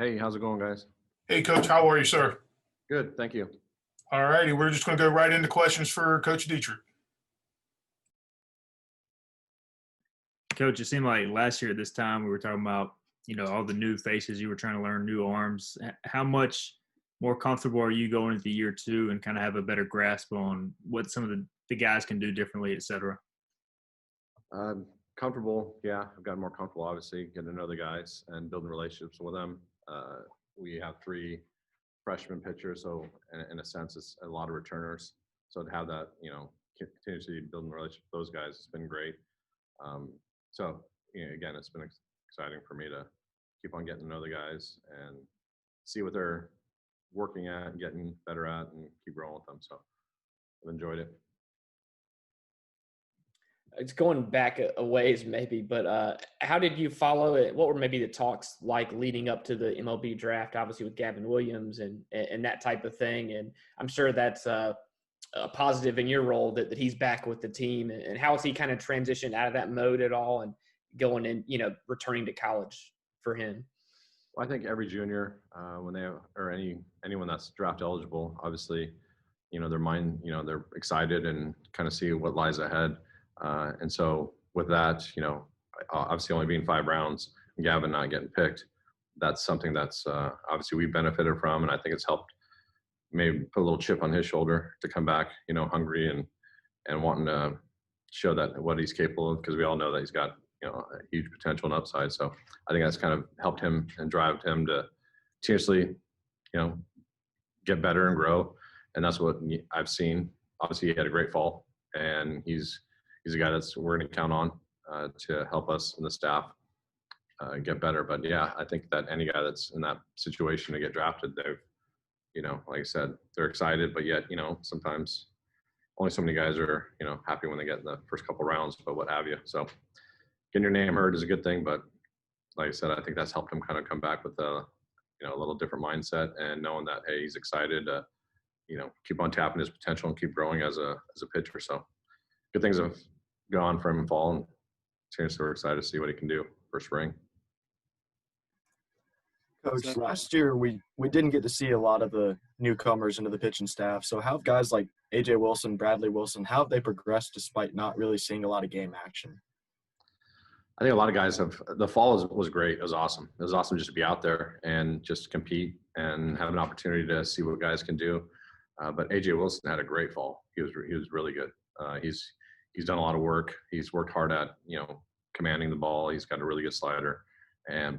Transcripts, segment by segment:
Hey, how's it going, guys? Hey, Coach, how are you, sir? Good, thank you. All righty, we're just going to go right into questions for Coach Dietrich. Coach, it seemed like last year at this time we were talking about, all the new faces. You were trying to learn new arms. How much more comfortable are you going into year two and kind of have a better grasp on what some of the guys can do differently, et cetera? Comfortable, yeah. I've gotten more comfortable, obviously, getting to know the guys and building relationships with them. We have three freshman pitchers, so in a sense, it's a lot of returners. So to have that, continuously building a relationship with those guys has been great. So, again, it's been exciting for me to keep on getting to know the guys and see what they're working at and getting better at and keep growing with them. So I've enjoyed it. It's going back a ways maybe, but how did you follow it? What were maybe the talks like leading up to the MLB draft, obviously with Gavin Williams and that type of thing? And I'm sure that's a positive in your role that he's back with the team. And how has he kind of transitioned out of that mode at all and going in, returning to college for him? Well, I think every junior, when they or anyone that's draft eligible, obviously, their mind, they're excited and kind of see what lies ahead. And so with that, obviously only being 5 rounds and Gavin not getting picked, that's something that's obviously we benefited from. And I think it's helped maybe put a little chip on his shoulder to come back, hungry and wanting to show that what he's capable of, because we all know that he's got, a huge potential and upside. So I think that's kind of helped him and drive him to continuously, get better and grow. And that's what I've seen. Obviously he had a great fall and he's a guy that's we're going to count on to help us and the staff get better. But yeah, I think that any guy that's in that situation to get drafted, they've, like I said, they're excited, but yet, sometimes only so many guys are, happy when they get in the first couple rounds, but what have you. So getting your name heard is a good thing, but like I said, I think that's helped him kind of come back with a little different mindset and knowing that, hey, he's excited to, keep on tapping his potential and keep growing as a pitcher. So good things have gone from fall, and seriously, we're excited to see what he can do for spring. Coach, last year we didn't get to see a lot of the newcomers into the pitching staff. So how have guys like A.J. Wilson, Bradley Wilson, how have they progressed despite not really seeing a lot of game action? I think a lot of guys have – the fall was great. It was awesome. It was awesome just to be out there and just compete and have an opportunity to see what guys can do. But A.J. Wilson had a great fall. He was really good. He's done a lot of work. He's worked hard at, commanding the ball. He's got a really good slider.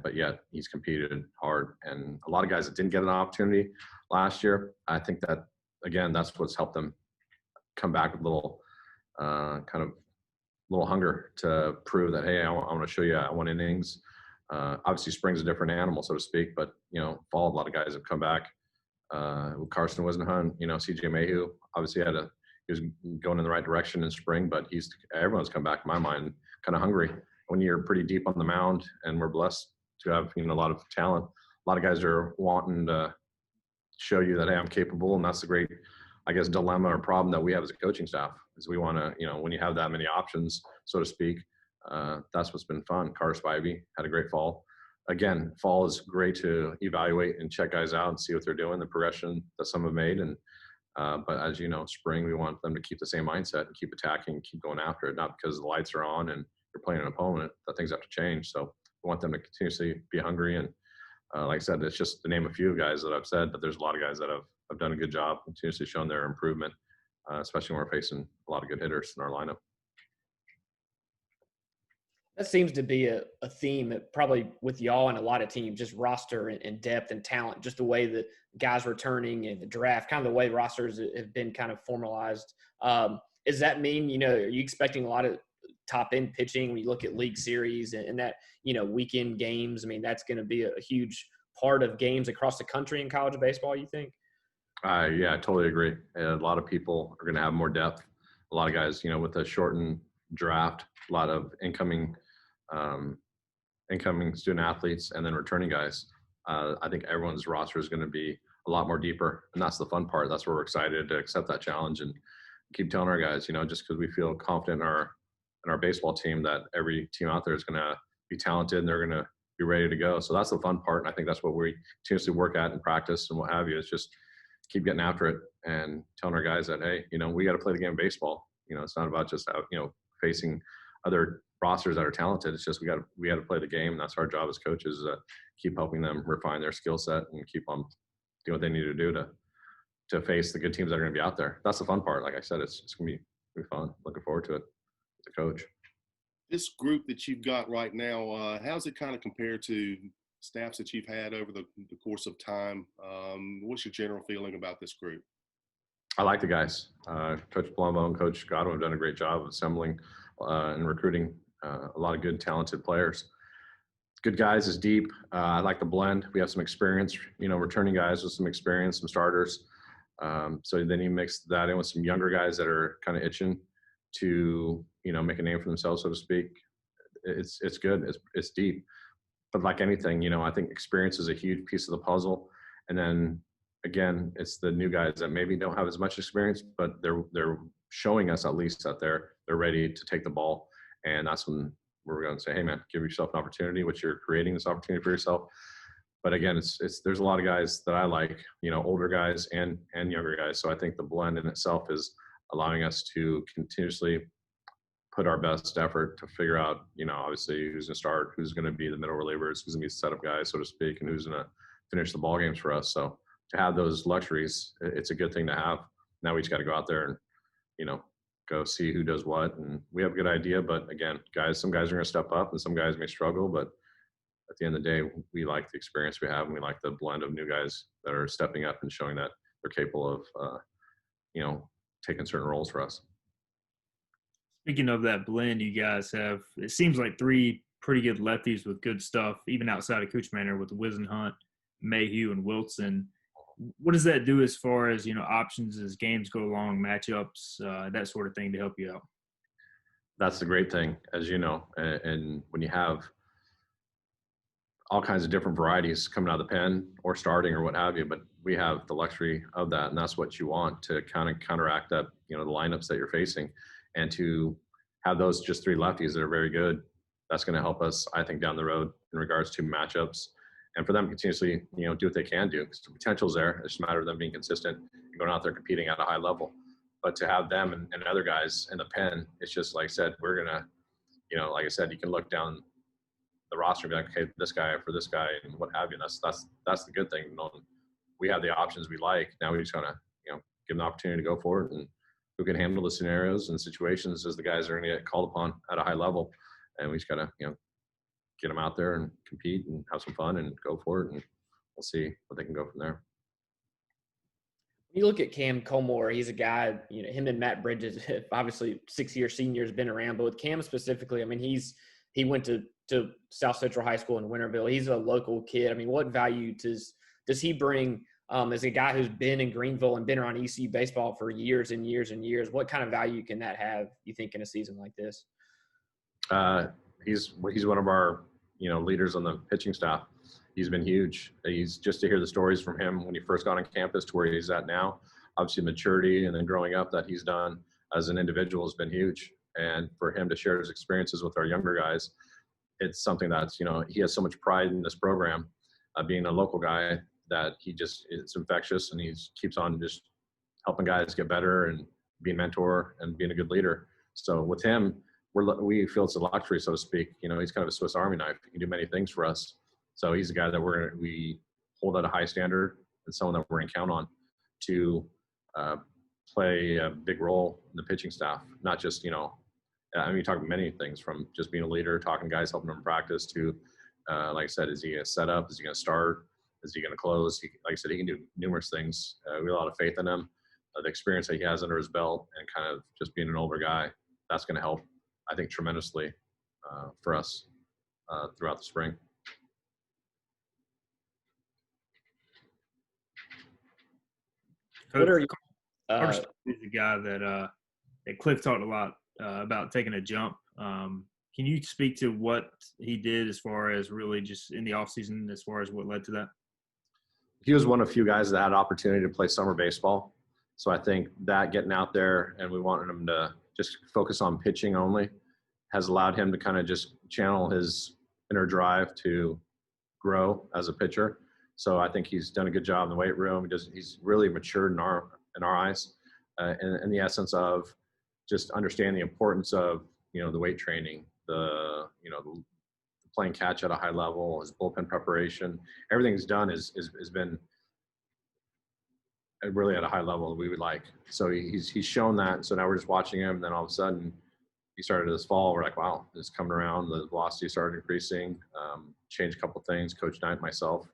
But yet he's competed hard. And a lot of guys that didn't get an opportunity last year, I think that, again, that's what's helped them come back with a little little hunger to prove that, hey, I want to show you I won innings. Obviously spring's a different animal, so to speak, but, fall, a lot of guys have come back. Carson Wisenhunt, C.J. Mayhew, obviously he was going in the right direction in spring, but everyone's come back, in my mind, kind of hungry. When you're pretty deep on the mound, and we're blessed to have a lot of talent, a lot of guys are wanting to show you that, hey, I'm capable, and that's the great, I guess, dilemma or problem that we have as a coaching staff is we want to, when you have that many options, so to speak, that's what's been fun. Carter Spivey had a great fall. Again, fall is great to evaluate and check guys out and see what they're doing, the progression that some have made, and but as you know, spring, we want them to keep the same mindset and keep attacking and keep going after it, not because the lights are on and you're playing an opponent that things have to change. So we want them to continuously be hungry. And like I said, it's just to name a few guys that I've said, but there's a lot of guys that have done a good job, continuously shown their improvement, especially when we're facing a lot of good hitters in our lineup. That seems to be a theme probably with y'all and a lot of teams, just roster and depth and talent, just the way that guys returning in the draft, kind of the way rosters have been kind of formalized. Does that mean, are you expecting a lot of top end pitching when you look at league series and that, weekend games? I mean, that's going to be a huge part of games across the country in college baseball, you think? Yeah, I totally agree. A lot of people are going to have more depth. A lot of guys, with a shortened draft, a lot of incoming student athletes and then returning guys. I think everyone's roster is going to be a lot more deeper, and that's the fun part. That's where we're excited to accept that challenge and keep telling our guys, just because we feel confident in our baseball team that every team out there is going to be talented and they're going to be ready to go. So that's the fun part. And I think that's what we continuously work at in practice and what have you. It's just keep getting after it and telling our guys that, hey, we got to play the game of baseball. It's not about just facing other rosters that are talented. It's just we got to play the game, and that's our job as coaches, is to keep helping them refine their skill set and keep on doing what they need to do to face the good teams that are going to be out there. That's the fun part. Like I said, it's going to be fun. Looking forward to it as a coach. This group that you've got right now, how's it kind of compared to staffs that you've had over the course of time? What's your general feeling about this group? I like the guys. Coach Palumbo and Coach Godwin have done a great job of assembling and recruiting a lot of good, talented players. Good guys is deep. I like the blend. We have some experience, returning guys with some experience, some starters. So then you mix that in with some younger guys that are kind of itching to, make a name for themselves, so to speak. It's good. It's deep. But like anything, I think experience is a huge piece of the puzzle. And then again, it's the new guys that maybe don't have as much experience, but they're showing us at least that they're ready to take the ball. And that's when we're going to say, hey man, give yourself an opportunity, which you're creating this opportunity for yourself. But again, there's a lot of guys that I like, older guys and younger guys. So I think the blend in itself is allowing us to continuously put our best effort to figure out, obviously who's going to start, who's going to be the middle relievers, who's going to be the setup guys, so to speak, and who's going to finish the ball games for us. So to have those luxuries, it's a good thing to have. Now we just got to go out there and, go see who does what. And we have a good idea, but again, some guys are going to step up and some guys may struggle, but at the end of the day, we like the experience we have, and we like the blend of new guys that are stepping up and showing that they're capable of, taking certain roles for us. Speaking of that blend, you guys have, it seems like 3 pretty good lefties with good stuff, even outside of Cooch Manor, with Wisenhunt, Mayhew, and Wilson. What does that do as far as, options as games go along, matchups, that sort of thing to help you out? That's the great thing, as you know, and when you have all kinds of different varieties coming out of the pen or starting or what have you, but we have the luxury of that, and that's what you want to kind of counteract that, the lineups that you're facing, and to have those just 3 lefties that are very good. That's going to help us, I think, down the road in regards to matchups, and for them to continuously, do what they can do, because the potential's there. It's just a matter of them being consistent and going out there competing at a high level. But to have them and other guys in the pen, it's just like I said, we're gonna, like I said, you can look down the roster and be like, okay, this guy for this guy and what have you. And that's the good thing. We have the options we like. Now we just gotta, give them the opportunity to go forward, and who can handle the scenarios and situations as the guys are gonna get called upon at a high level. And we just gotta, get them out there and compete and have some fun and go for it, and we'll see what they can go from there. When you look at Cam Culmore, he's a guy, him and Matt Bridges, obviously 6-year seniors, been around, but with Cam specifically, I mean, he went to South Central High School in Winterville. He's a local kid. I mean, what value does he bring as a guy who's been in Greenville and been around ECU baseball for years and years and years? What kind of value can that have, you think, in a season like this? He's one of our, leaders on the pitching staff. He's been huge. He's just to hear the stories from him when he first got on campus to where he's at now, obviously maturity and then growing up that he's done as an individual has been huge. And for him to share his experiences with our younger guys, it's something that's, he has so much pride in this program, being a local guy, that it's infectious, and he keeps on just helping guys get better and being a mentor and being a good leader. So with him, we feel it's a luxury, so to speak. He's kind of a Swiss Army knife. He can do many things for us. So he's a guy that we hold at a high standard, and someone that we're going to count on to play a big role in the pitching staff. Not just, you talk about many things, from just being a leader, talking to guys, helping them practice, to, like I said, is he going to set up? Is he going to start? Is he going to close? Like I said, he can do numerous things. We have a lot of faith in him. The experience that he has under his belt, and kind of just being an older guy, that's going to help, I think, tremendously for us throughout the spring. Coach, What are you? Carter is a guy that Cliff talked a lot about taking a jump. Can you speak to what he did as far as really just in the offseason, as far as what led to that? He was one of a few guys that had opportunity to play summer baseball. So I think that getting out there, and we wanted him to just focus on pitching only, has allowed him to kind of just channel his inner drive to grow as a pitcher. So I think he's done a good job in the weight room. He's really matured in our eyes, in the essence of just understanding the importance of, the weight training, the playing catch at a high level, his bullpen preparation, everything he's done has been really at a high level that we would like. So he's shown that. So now we're just watching him. And then all of a sudden he started this fall. We're like, wow, it's coming around. The velocity started increasing, changed a couple of things, Coach Knight, myself,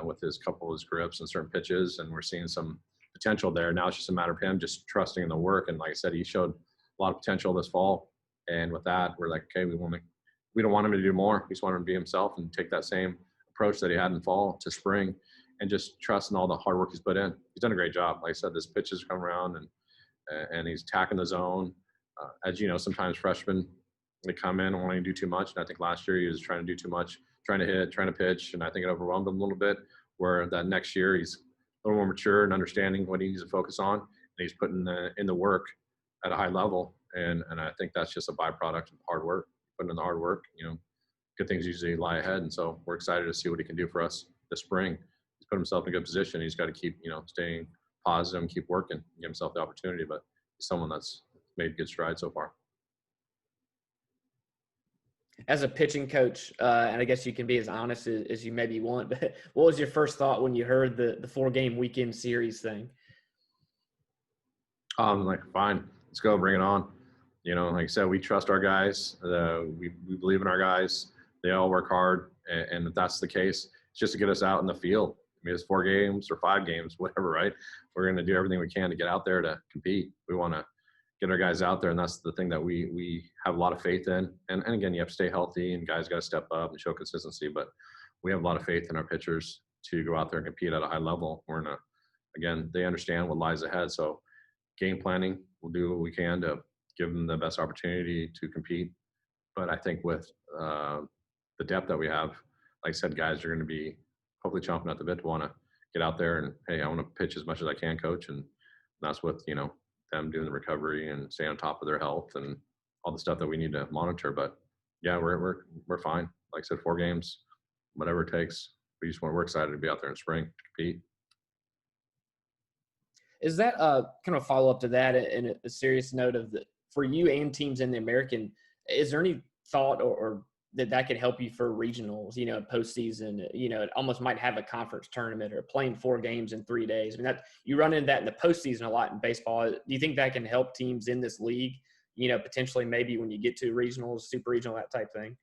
with his couple of his grips and certain pitches. And we're seeing some potential there. Now it's just a matter of him just trusting in the work. And like I said, he showed a lot of potential this fall. And with that, we're like, okay, we don't want him to do more. We just want him to be himself and take that same approach that he had in fall to spring, and just trust in all the hard work he's put in. He's done a great job. Like I said, this pitches come around and he's attacking the zone. As you know, sometimes freshmen, they come in wanting to do too much. And I think last year he was trying to do too much, trying to hit, trying to pitch. And I think it overwhelmed him a little bit, where that next year he's a little more mature and understanding what he needs to focus on. And he's putting in the work at a high level. And I think that's just a byproduct of hard work, putting in the hard work. Good things usually lie ahead. And so we're excited to see what he can do for us this spring. Put himself in a good position. He's got to keep, staying positive and keep working, give himself the opportunity. But he's someone that's made good strides so far. As a pitching coach, and I guess you can be as honest as you maybe want, but what was your first thought when you heard the 4-game weekend series thing? Like, fine, let's go, bring it on. Like I said, we trust our guys. We believe in our guys. They all work hard. And if that's the case, it's just to get us out in the field. I mean, it's 4 games or 5 games, whatever, right? We're going to do everything we can to get out there to compete. We want to get our guys out there, and that's the thing that we have a lot of faith in. And again, you have to stay healthy, and guys got to step up and show consistency. But we have a lot of faith in our pitchers to go out there and compete at a high level. Again, they understand what lies ahead. So game planning, we'll do what we can to give them the best opportunity to compete. But I think with the depth that we have, like I said, guys are going to be hopefully chomping at the bit to want to get out there and, hey, I want to pitch as much as I can, coach. And that's with, them doing the recovery and staying on top of their health and all the stuff that we need to monitor. But yeah, we're fine. Like I said, 4 games, whatever it takes. We're excited to be out there in spring to compete. Is that kind of a follow up to that, and a serious note of for you and teams in the American, is there any thought or that could help you for regionals, postseason, it almost might have a conference tournament or playing 4 games in 3 days. I mean, that you run into that in the postseason a lot in baseball. Do you think that can help teams in this league, potentially maybe when you get to regionals, super regional, that type thing?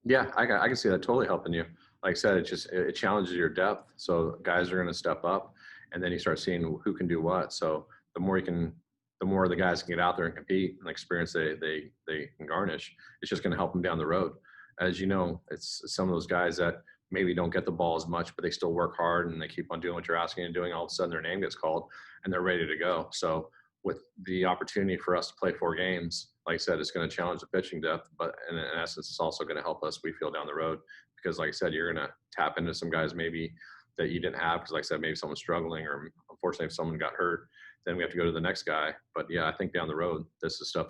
Yeah, I can see that totally helping you. Like I said, it challenges your depth. So guys are going to step up, and then you start seeing who can do what. So the more the guys can get out there and compete, and the experience they can garnish, it's just going to help them down the road. As you know, it's some of those guys that maybe don't get the ball as much, but they still work hard and they keep on doing what you're asking and doing. All of a sudden their name gets called and they're ready to go. So with the opportunity for us to play 4 games, like I said, it's going to challenge the pitching depth, but in essence, it's also going to help us, we feel, down the road, because like I said, you're going to tap into some guys maybe that you didn't have. Because like I said, maybe someone's struggling, or unfortunately if someone got hurt, then we have to go to the next guy. But yeah, I think down the road, this is stuff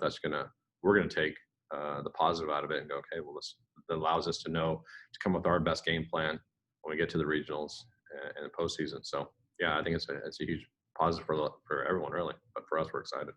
we're going to take the positive out of it and go, okay, well, that allows us to know to come with our best game plan when we get to the regionals and the postseason. So yeah, I think it's a huge positive for everyone, really. But for us, we're excited.